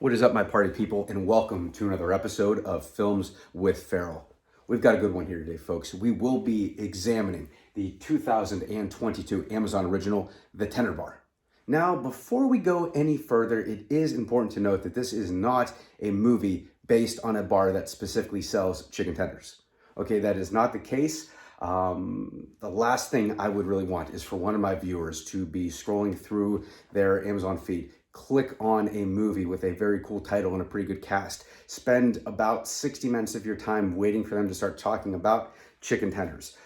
What is up, my party people, and welcome to another episode of Films with Farrell. We've got a good one here today, folks. We will be examining the 2022 Amazon original, The Tender Bar. Now, before we go any further, it is important to note that this is not a movie based on a bar that specifically sells chicken tenders. Okay, that is not the case. The last thing I would really want is for one of my viewers to be scrolling through their Amazon feed, click on a movie with a very cool title and a pretty good cast, spend about 60 minutes of your time waiting for them to start talking about chicken tenders,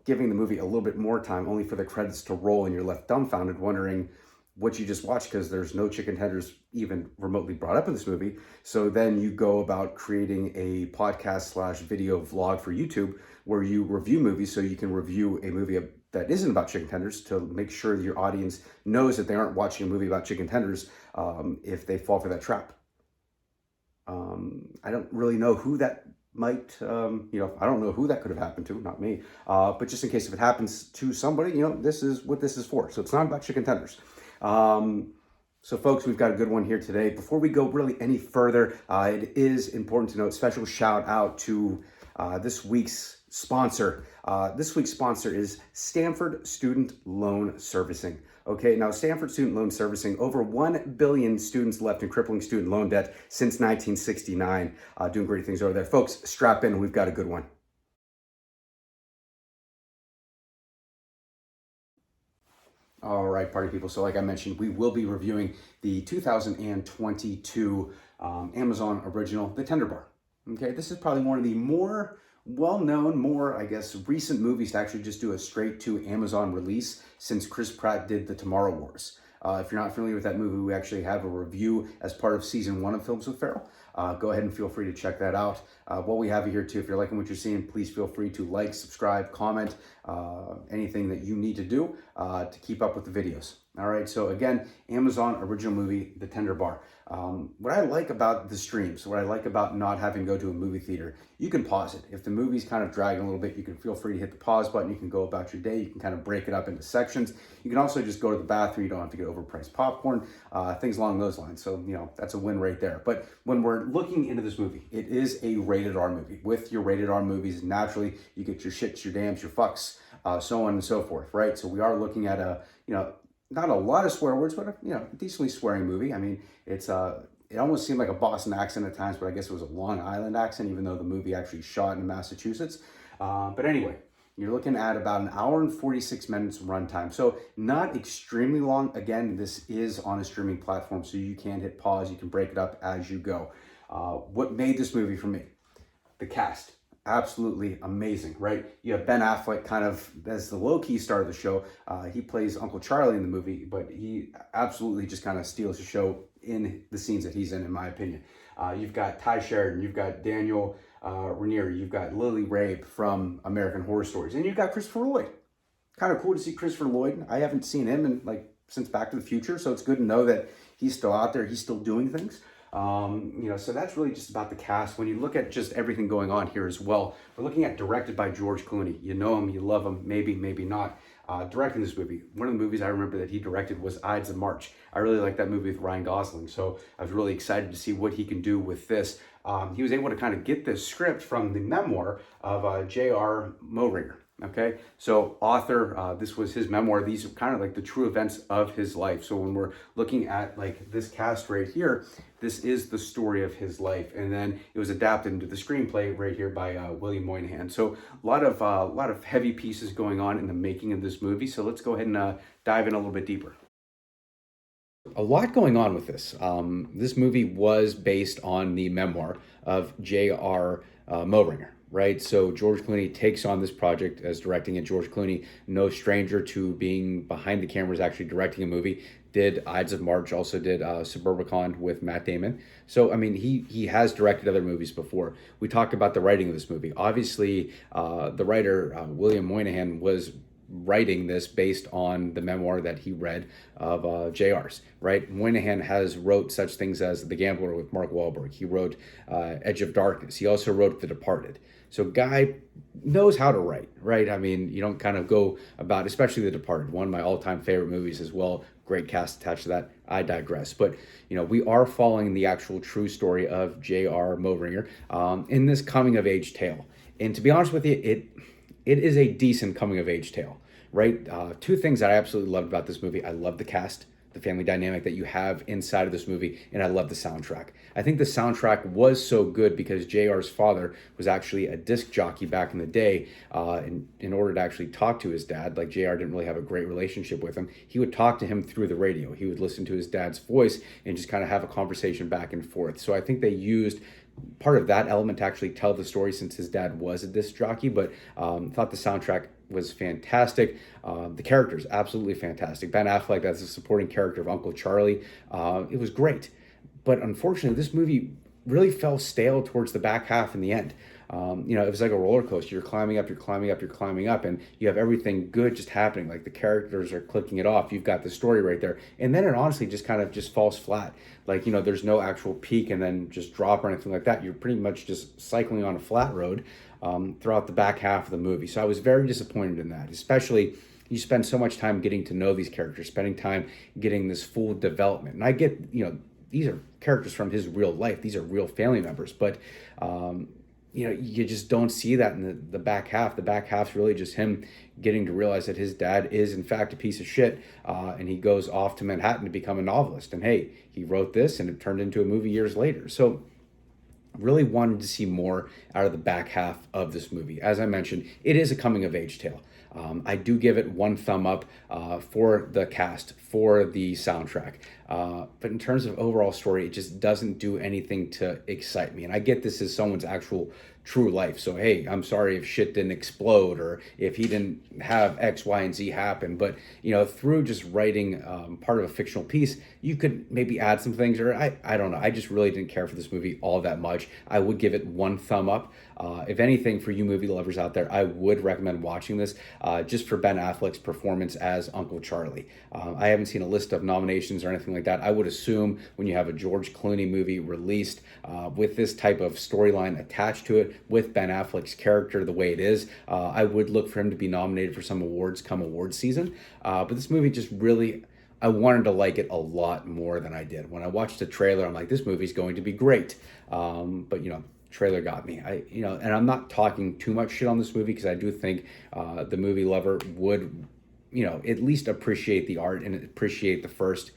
giving the movie a little bit more time only for the credits to roll and you're left dumbfounded wondering what you just watched because there's no chicken tenders even remotely brought up in this movie. So then you go about creating a podcast / video vlog for YouTube where you review movies so you can review a movie that isn't about chicken tenders to make sure that your audience knows that they aren't watching a movie about chicken tenders if they fall for that trap. I don't really know who that might, I don't know who that could have happened to, not me. But just in case if it happens to somebody, this is what this is for. So it's not about chicken tenders. So folks, we've got a good one here today. Before we go really any further, it is important to note, special shout out to this week's sponsor. This week's sponsor is Stanford Student Loan Servicing. Okay, now Stanford Student Loan Servicing, over 1 billion students left in crippling student loan debt since 1969. Doing great things over there. Folks, strap in, we've got a good one. All right, party people. So like I mentioned, we will be reviewing the 2022 Amazon original, The Tender Bar. Okay, this is probably one of the more well-known, recent movies to actually just do a straight to Amazon release since Chris Pratt did The Tomorrow Wars. If you're not familiar with that movie, we actually have a review as part of season 1 of Films with Farrell. Go ahead and feel free to check that out. While we have you here too, if you're liking what you're seeing, please feel free to like, subscribe, comment, anything that you need to do to keep up with the videos. All right, so again, Amazon original movie, The Tender Bar. What I like about the streams, what I like about not having to go to a movie theater, you can pause it. If the movie's kind of dragging a little bit, you can feel free to hit the pause button. You can go about your day. You can kind of break it up into sections. You can also just go to the bathroom. You don't have to get overpriced popcorn, things along those lines. So, that's a win right there. But when we're looking into this movie, it is a rated R movie. With your rated R movies, naturally, you get your shits, your dams, your fucks, so on and so forth, right? So we are looking at a, not a lot of swear words, but a decently swearing movie. I mean, it almost seemed like a Boston accent at times, but I guess it was a Long Island accent, even though the movie actually shot in Massachusetts. But anyway, you're looking at about an hour and 46 minutes runtime. So not extremely long. Again, this is on a streaming platform, so you can hit pause. You can break it up as you go. What made this movie for me? The cast. Absolutely amazing, right? You have Ben Affleck kind of as the low-key star of the show. He plays Uncle Charlie in the movie, but he absolutely just kind of steals the show in the scenes that he's in my opinion. You've got Ty Sheridan, you've got Daniel Raniere, you've got Lily Rabe from American Horror Stories, and you've got Christopher Lloyd. Kind of cool to see Christopher Lloyd. I haven't seen him in since Back to the Future, so it's good to know that he's still out there, he's still doing things. So that's really just about the cast. When you look at just everything going on here as well, we're looking at directed by George Clooney. You know him, you love him, maybe not. Directing this movie, one of the movies I remember that he directed was Ides of March. I really like that movie with Ryan Gosling, so I was really excited to see what he can do with this. He was able to kind of get this script from the memoir of J.R. Moehringer. Okay, so author, this was his memoir. These are kind of like the true events of his life. So when we're looking at this cast right here, this is the story of his life, and then it was adapted into the screenplay right here by William Moehringer. So a lot of heavy pieces going on in the making of this movie. So let's go ahead and dive in a little bit deeper. A lot going on with this. This movie was based on the memoir of J.R. Moehringer. Right, so George Clooney takes on this project as directing it. George Clooney, no stranger to being behind the cameras, actually directing a movie. Did Ides of March, also did Suburbicon with Matt Damon. So, I mean, he has directed other movies before. We talked about the writing of this movie. Obviously, the writer, William Moehringer, was writing this based on the memoir that he read of JR's, right? Moynihan has wrote such things as The Gambler with Mark Wahlberg. He wrote Edge of Darkness. He also wrote The Departed. So Guy knows how to write, right? I mean, you don't kind of go about, especially The Departed, one of my all-time favorite movies as well, great cast attached to that. I digress. But, we are following the actual true story of J.R. Moehringer in this coming of age tale. And to be honest with you, it is a decent coming of age tale, right? Two things that I absolutely loved about this movie. I love the cast, the family dynamic that you have inside of this movie, and I love the soundtrack. I think the soundtrack was so good because JR's father was actually a disc jockey back in the day. In order to actually talk to his dad, like JR didn't really have a great relationship with him, he would talk to him through the radio. He would listen to his dad's voice and just kind of have a conversation back and forth. So I think they used part of that element to actually tell the story since his dad was a disc jockey, but thought the soundtrack was fantastic. The characters, absolutely fantastic. Ben Affleck, as a supporting character of Uncle Charlie, it was great. But unfortunately, this movie really fell stale towards the back half in the end. It was like a roller coaster. You're climbing up, you're climbing up, you're climbing up, and you have everything good just happening. Like the characters are clicking it off. You've got the story right there. And then it honestly just kind of just falls flat. Like, there's no actual peak and then just drop or anything like that. You're pretty much just cycling on a flat road throughout the back half of the movie. So I was very disappointed in that, especially you spend so much time getting to know these characters, spending time getting this full development. And I get, these are characters from his real life. These are real family members. But, you just don't see that in the back half. The back half's really just him getting to realize that his dad is, in fact, a piece of shit. And he goes off to Manhattan to become a novelist. And, hey, he wrote this and it turned into a movie years later. So really wanted to see more out of the back half of this movie. As I mentioned, it is a coming-of-age tale. I do give it one thumb up for the cast, for the soundtrack. But in terms of overall story, it just doesn't do anything to excite me. And I get this is someone's actual true life. So, hey, I'm sorry if shit didn't explode or if he didn't have X, Y, and Z happen. But, through just writing part of a fictional piece, you could maybe add some things. Or I don't know. I just really didn't care for this movie all that much. I would give it one thumb up. If anything, for you movie lovers out there, I would recommend watching this just for Ben Affleck's performance as Uncle Charlie. I haven't seen a list of nominations or anything like that. I would assume when you have a George Clooney movie released with this type of storyline attached to it, with Ben Affleck's character the way it is, I would look for him to be nominated for some awards come award season. But this movie just really, I wanted to like it a lot more than I did. When I watched the trailer, I'm like, this movie's going to be great. But trailer got me. And I'm not talking too much shit on this movie because I do think the movie lover would, at least appreciate the art and appreciate the first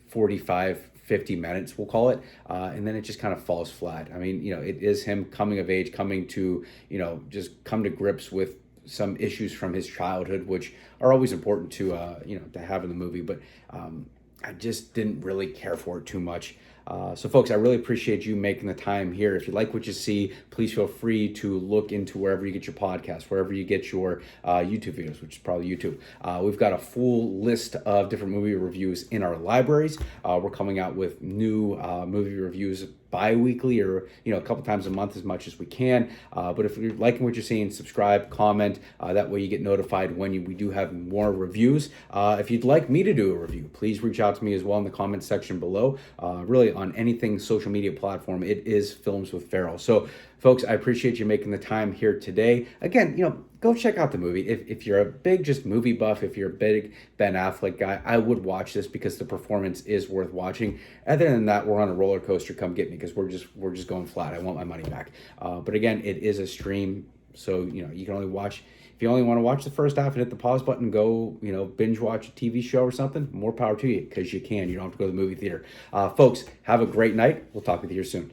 45, 50 minutes, we'll call it. And then it just kind of falls flat. I mean, it is him coming of age, coming to, just come to grips with some issues from his childhood, which are always important to, to have in the movie. But I just didn't really care for it too much. So folks, I really appreciate you making the time here. If you like what you see, please feel free to look into wherever you get your podcast, wherever you get your YouTube videos, which is probably YouTube. We've got a full list of different movie reviews in our libraries. We're coming out with new movie reviews bi-weekly or a couple times a month as much as we can. But if you're liking what you're seeing, subscribe, comment. That way you get notified when we do have more reviews. If you'd like me to do a review, please reach out to me as well in the comment section below. Really on anything social media platform, it is Films with Farrell. So folks, I appreciate you making the time here today. Again, go check out the movie. If you're a big just movie buff, if you're a big Ben Affleck guy, I would watch this because the performance is worth watching. Other than that, we're on a roller coaster. Come get me because we're just going flat. I want my money back. But again, it is a stream, so you can only watch. If you only want to watch the first half and hit the pause button, go binge watch a TV show or something. More power to you because you can. You don't have to go to the movie theater. Folks, have a great night. We'll talk with you here soon.